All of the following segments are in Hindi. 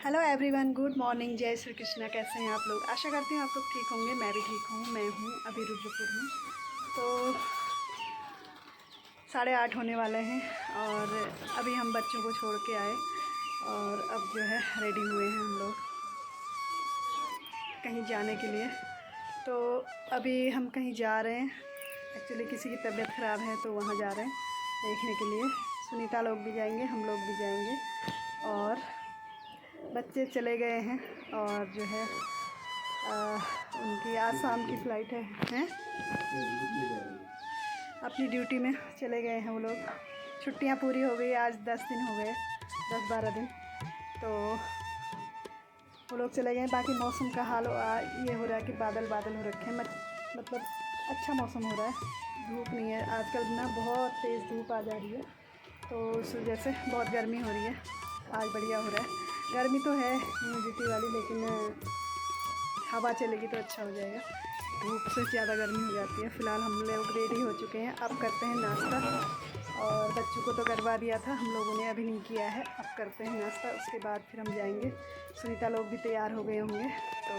Hello everyone, good morning. जय श्री कृष्णा। कैसे हैं आप लोग? आशा करती हूँ आप लोग ठीक होंगे। मैं भी ठीक हूँ। मैं हूँ अभी रुद्रपुर में। तो 8:30 होने वाले हैं और अभी हम बच्चों को छोड़ के आए और अब जो है रेडी हुए हैं हम लोग कहीं जाने के लिए। तो अभी हम कहीं जा रहे हैं। एक्चुअली किसी की तबीयत ख़राब है तो वहाँ जा रहे हैं देखने के लिए। सुनीता लोग भी जाएंगे, हम लोग भी जाएंगे और बच्चे चले गए हैं और जो है उनकी आज शाम की फ़्लाइट है अपनी ड्यूटी में चले गए हैं वो लोग। छुट्टियां पूरी हो गई, आज 10 दिन हो गए, 10-12 दिन। तो वो लोग चले गए। बाकी मौसम का हाल ये हो रहा है कि बादल बादल हो रखे हैं, मतलब अच्छा मौसम हो रहा है। धूप नहीं है आजकल ना, बहुत तेज़ धूप आ जा रही है तो उस वजह से बहुत गर्मी हो रही है। आज बढ़िया हो रहा है। गर्मी तो है ह्यूमिडिटी वाली, लेकिन हवा चलेगी तो अच्छा हो जाएगा। धूप से ज़्यादा गर्मी हो जाती है। फ़िलहाल हम लोग रेडी हो चुके हैं। अब करते हैं नाश्ता और बच्चों को तो करवा दिया था हम लोगों ने, अभी नहीं किया है। अब करते हैं नाश्ता, उसके बाद फिर हम जाएंगे। सुनीता लोग भी तैयार हो गए होंगे तो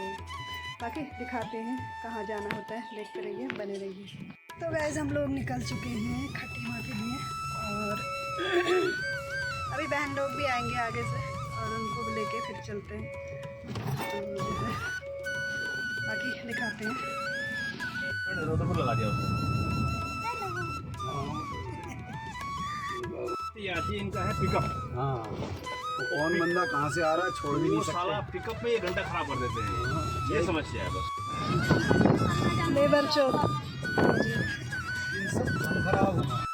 बाकी दिखाते हैं कहाँ जाना होता है। देखते रहिए, बने रहिए। तो गाइस हम लोग निकल चुके हैं खटीमा के लिए और अभी बहन लोग भी आएंगे आगे से और उनको भी लेके फिर चलते हैं। तो जो है बाकी दिखाते हैं। इनका है पिकअप। हाँ, कौन बंदा कहाँ से आ रहा है छोड़ भी नहीं सकते। साला पिकअप में 1 घंटा खराब कर देते हैं। ये समस्या है बस। लेबर चौक खराब हुआ।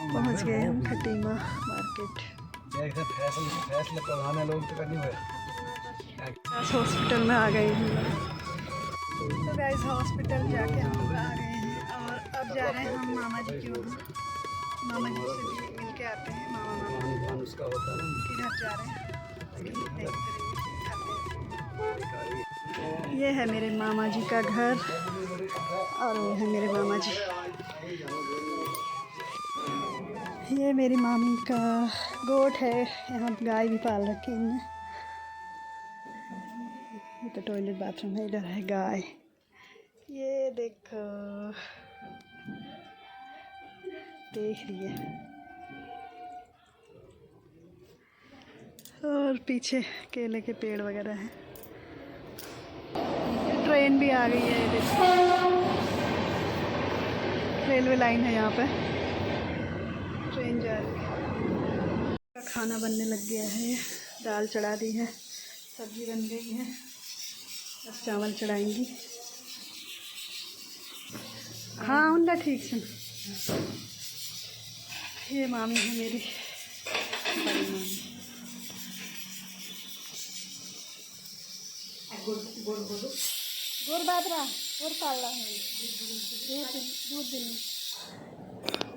पहुंच गए हम खटीमा मार्केट। फैसले प्रधान है, लोग तो करनी है। हॉस्पिटल में आ गए हम लोग। तो गाइस हॉस्पिटल जाके हम लोग आ गए हैं और अब जा रहे हैं हम मामा जी के वहाँ। मामा जी से भी मिल के आते हैं। मामा उसका होता है किधर जा रहे हैं ये है मेरे मामा जी का घर और वो है मेरे मामा जी। ये मेरी मामी का गोट है। यहाँ गाय भी पाल रखी है इनने। ये तो टॉयलेट बाथरूम है, इधर है गाय। ये देखो, देख रही है। और पीछे केले के पेड़ वगैरह हैं। ट्रेन भी आ गई है, ये देखो रेलवे लाइन है यहाँ पे, ट्रेन जा रही है। खाना बनने लग गया है। दाल चढ़ा दी है, सब्जी बन गई है, बस चावल चढ़ाएंगी। हाँ उनका ठीक से। ये मामी है मेरी, बड़ी मामी। गुड़ बादरा गुड़ पाला है, दूध दिन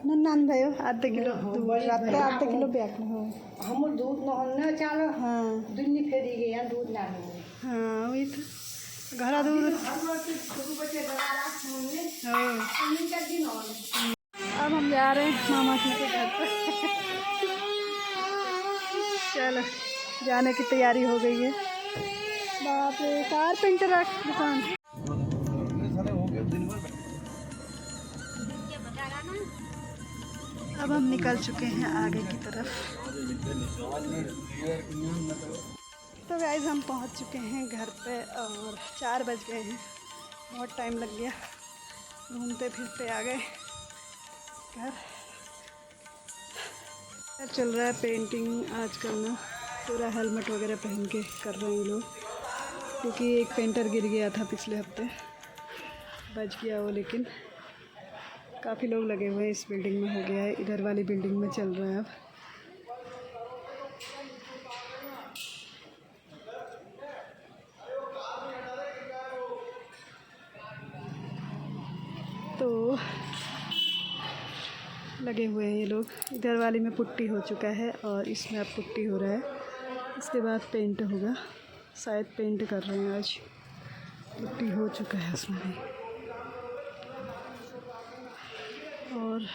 नन्नान भयो आधा किलो दूध रात आधा किलो ब्याग हो हम दूध न चालो। हाँ दुन्नी फेरी गया दूध ना हो। हाँ वही तो घरा दूध। अब हम जा रहे हैं मामा जी के घर पर। चलो जाने की तैयारी हो गई है। बाप रे, कारपेंटर दुकान। अब हम निकल चुके हैं आगे की तरफ। तो गाइस हम पहुंच चुके हैं घर पे और 4 बज गए हैं। बहुत टाइम लग गया, घूमते फिरते आ गए घर। चल रहा है पेंटिंग आजकल ना, पूरा हेलमेट वगैरह पहन के कर रहे हैं लोग, क्योंकि एक पेंटर गिर गया था पिछले हफ्ते, बच गया वो। लेकिन काफ़ी लोग लगे हुए हैं। इस बिल्डिंग में हो गया है, इधर वाली बिल्डिंग में चल रहा है अब। तो लगे हुए हैं ये लोग। इधर वाली में पुट्टी हो चुका है और इसमें अब पुट्टी हो रहा है। इसके बाद पेंट होगा, शायद पेंट कर रहे हैं आज। पुट्टी हो चुका है उसमें भी। और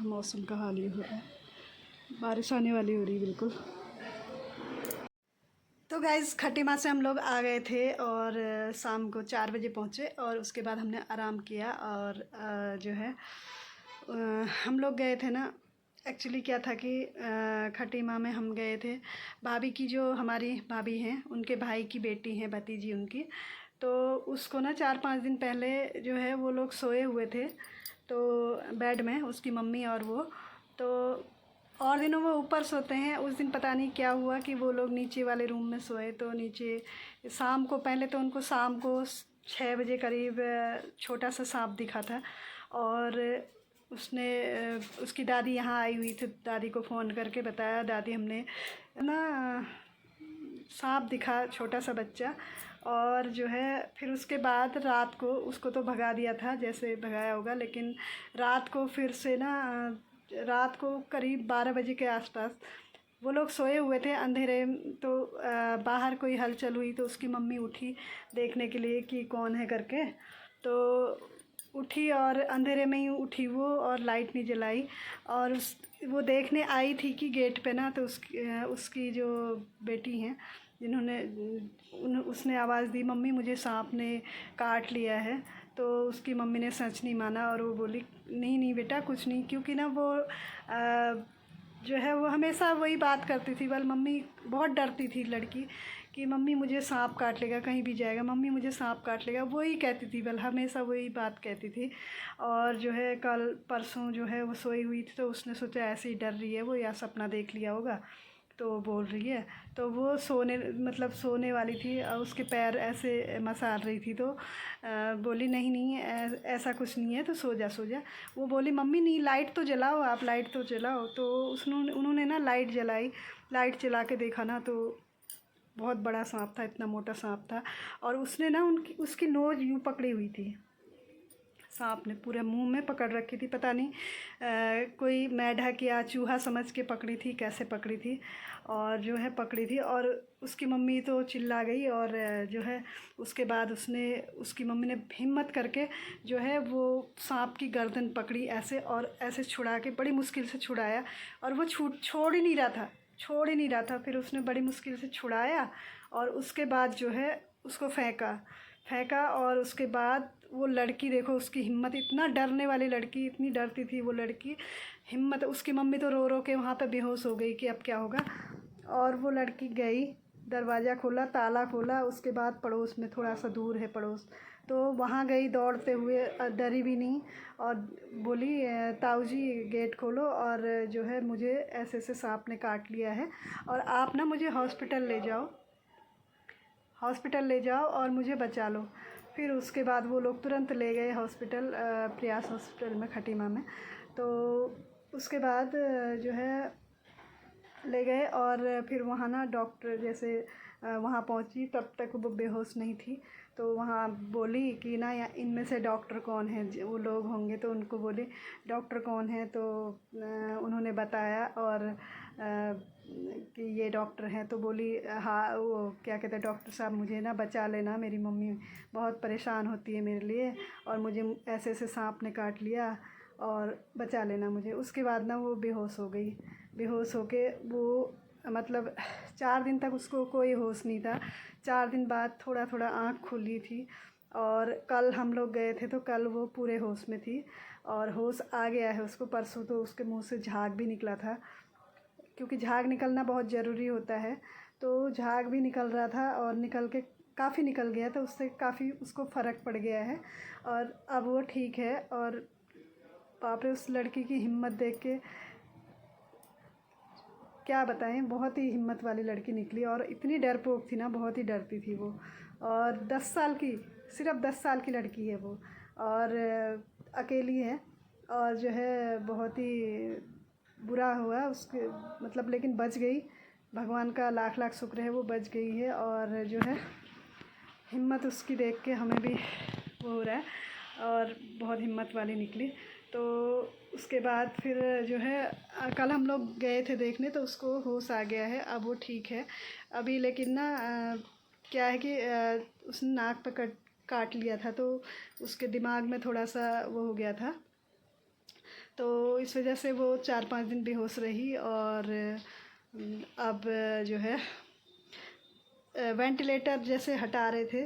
मौसम का हाल ये हो रहा है, बारिश आने वाली हो रही है बिल्कुल। तो गाइज़ खट्टी माँ से हम लोग आ गए थे और शाम को 4 बजे पहुँचे और उसके बाद हमने आराम किया। और जो है हम लोग गए थे ना, एक्चुअली क्या था कि खट्टी माँ में हम गए थे। भाभी की, जो हमारी भाभी हैं, उनके भाई की बेटी हैं, भतीजी उनकी, तो उसको ना 4-5 दिन पहले जो है वो लोग सोए हुए थे तो बेड में, उसकी मम्मी और वो। तो और दिनों वो ऊपर सोते हैं, उस दिन पता नहीं क्या हुआ कि वो लोग नीचे वाले रूम में सोए। तो नीचे शाम को, पहले तो उनको शाम को 6 बजे करीब छोटा सा सांप दिखा था और उसने, उसकी दादी यहाँ आई हुई थी, दादी को फ़ोन करके बताया, दादी हमने ना सांप दिखा, छोटा सा बच्चा। और जो है फिर उसके बाद रात को उसको तो भगा दिया था जैसे भगाया होगा, लेकिन रात को फिर से ना, रात को करीब 12 बजे के आसपास वो लोग सोए हुए थे अंधेरे। तो बाहर कोई हलचल हुई तो उसकी मम्मी उठी देखने के लिए कि कौन है करके। तो उठी और अंधेरे में ही उठी वो, और लाइट नहीं जलाई। और वो देखने आई थी कि गेट पे ना, तो उसकी जो बेटी हैं जिन्होंने उसने आवाज़ दी, मम्मी मुझे सांप ने काट लिया है। तो उसकी मम्मी ने सच नहीं माना और वो बोली नहीं नहीं बेटा कुछ नहीं, क्योंकि ना वो जो है वो हमेशा वही बात करती थी। बल मम्मी बहुत डरती थी लड़की कि मम्मी मुझे सांप काट लेगा, कहीं भी जाएगा मम्मी मुझे सांप काट लेगा, वही कहती थी, बल हमेशा वही बात कहती थी। और जो है कल परसों जो है वो सोई हुई थी तो उसने सोचा ऐसे ही डर रही है वो, या सपना देख लिया होगा तो बोल रही है। तो वो सोने वाली थी और उसके पैर ऐसे मसाल रही थी। तो बोली नहीं नहीं ऐसा कुछ नहीं है, तो सो जा सो जा। वो बोली मम्मी नहीं, लाइट तो जलाओ आप, लाइट तो जलाओ। तो उन्होंने ना लाइट जलाई, लाइट जला के देखा ना तो बहुत बड़ा सांप था, इतना मोटा सांप था। और उसने ना उसकी नोज़ यूँ पकड़ी हुई थी, सांप ने पूरे मुंह में पकड़ रखी थी। पता नहीं कोई मेढक या चूहा समझ के पकड़ी थी, कैसे पकड़ी थी, और जो है पकड़ी थी। और उसकी मम्मी तो चिल्ला गई। और जो है उसके बाद उसकी मम्मी ने हिम्मत करके जो है वो सांप की गर्दन पकड़ी ऐसे, और ऐसे छुड़ा के बड़ी मुश्किल से छुड़ाया। और वो छोड़ ही नहीं रहा था। फिर उसने बड़ी मुश्किल से छुड़ाया और उसके बाद जो है उसको फेंका। और उसके बाद वो लड़की देखो, उसकी हिम्मत, इतना डरने वाली लड़की, इतनी डरती थी वो लड़की, हिम्मत। उसकी मम्मी तो रो रो के वहाँ पे बेहोश हो गई कि अब क्या होगा। और वो लड़की गई, दरवाज़ा खोला, ताला खोला। उसके बाद पड़ोस में, थोड़ा सा दूर है पड़ोस, तो वहाँ गई दौड़ते हुए, डरी भी नहीं, और बोली ताऊ जी गेट खोलो, और जो है मुझे ऐसे ऐसे सांप ने काट लिया है और आप ना मुझे हॉस्पिटल ले जाओ और मुझे बचा लो। फिर उसके बाद वो लोग तुरंत ले गए हॉस्पिटल, प्रयास हॉस्पिटल में, खट्टी माँ में। तो उसके बाद जो है ले गए और फिर वहाँ ना डॉक्टर, जैसे वहाँ पहुँची तब तक वो बेहोश नहीं थी। तो वहाँ बोली कि ना इनमें से डॉक्टर कौन है, वो लोग होंगे। तो उनको बोली डॉक्टर कौन है, तो उन्होंने बताया और कि ये डॉक्टर हैं। तो बोली हाँ, वो क्या कहते हैं, डॉक्टर साहब मुझे ना बचा लेना, मेरी मम्मी बहुत परेशान होती है मेरे लिए, और मुझे ऐसे ऐसे सांप ने काट लिया और बचा लेना मुझे। उसके बाद ना वो बेहोश हो गई। बेहोश होके वो मतलब 4 दिन तक उसको कोई होश नहीं था। 4 दिन बाद थोड़ा थोड़ा आँख खुली थी। और कल हम लोग गए थे तो कल वो पूरे होश में थी और होश आ गया है उसको। परसों तो उसके मुंह से झाग भी निकला था, क्योंकि झाग निकलना बहुत ज़रूरी होता है। तो झाग भी निकल रहा था और निकल के काफ़ी निकल गया, तो उससे काफ़ी उसको फ़र्क पड़ गया है और अब वो ठीक है। और बाप रे, उस लड़की की हिम्मत देख के क्या बताएं, बहुत ही हिम्मत वाली लड़की निकली। और इतनी डरपोक थी ना, बहुत ही डरती थी वो। और 10 साल की, सिर्फ 10 साल की लड़की है वो, और अकेली है। और जो है बहुत ही बुरा हुआ उसके, मतलब, लेकिन बच गई। भगवान का लाख लाख शुक्र है, वो बच गई है। और जो है हिम्मत उसकी देख के हमें भी वो हो रहा है, और बहुत हिम्मत वाली निकली। तो उसके बाद फिर जो है कल हम लोग गए थे देखने, तो उसको होश आ गया है, अब वो ठीक है अभी। लेकिन ना क्या है कि उसने नाक पे काट लिया था, तो उसके दिमाग में थोड़ा सा वो हो गया था, तो इस वजह से वो 4-5 दिन बेहोश रही। और अब जो है वेंटिलेटर जैसे हटा रहे थे,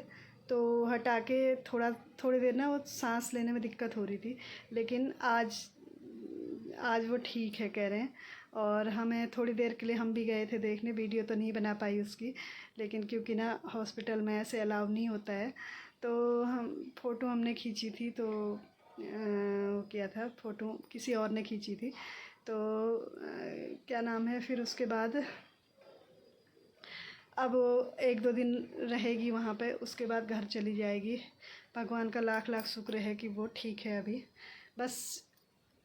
तो हटा के थोड़ी देर ना वो सांस लेने में दिक्कत हो रही थी, लेकिन आज वो ठीक है कह रहे हैं। और हमें थोड़ी देर के लिए हम भी गए थे देखने, वीडियो तो नहीं बना पाई उसकी, लेकिन क्योंकि ना हॉस्पिटल में ऐसे अलाउ नहीं होता है, तो हम फ़ोटो हमने खींची थी, तो वो किया था, फ़ोटो किसी और ने खींची थी, तो क्या नाम है, फिर उसके बाद अब 1-2 दिन रहेगी वहाँ पे, उसके बाद घर चली जाएगी। भगवान का लाख लाख शुक्र है कि वो ठीक है अभी। बस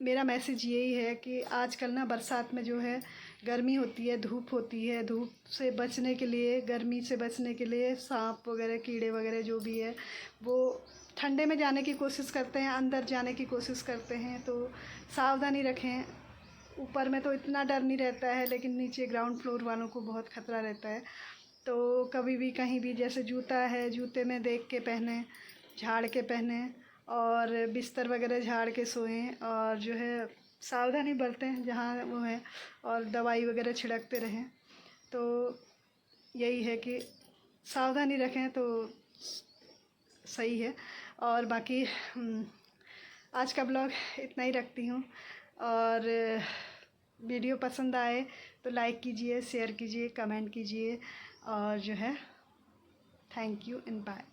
मेरा मैसेज यही है कि आजकल ना बरसात में जो है गर्मी होती है, धूप होती है, धूप से बचने के लिए, गर्मी से बचने के लिए सांप वगैरह, कीड़े वगैरह जो भी है, वो ठंडे में जाने की कोशिश करते हैं, अंदर जाने की कोशिश करते हैं, तो सावधानी रखें। ऊपर में तो इतना डर नहीं रहता है, लेकिन नीचे ग्राउंड फ्लोर वालों को बहुत ख़तरा रहता है। तो कभी भी कहीं भी, जैसे जूता है, जूते में देख के पहने, झाड़ के पहने, और बिस्तर वगैरह झाड़ के सोएं, और जो है सावधानी बरतें जहाँ वो है, और दवाई वगैरह छिड़कते रहें। तो यही है कि सावधानी रखें तो सही है। और बाकी आज का ब्लॉग इतना ही रखती हूँ, और वीडियो पसंद आए तो लाइक कीजिए, शेयर कीजिए, कमेंट कीजिए, और जो है थैंक यू एंड बाय।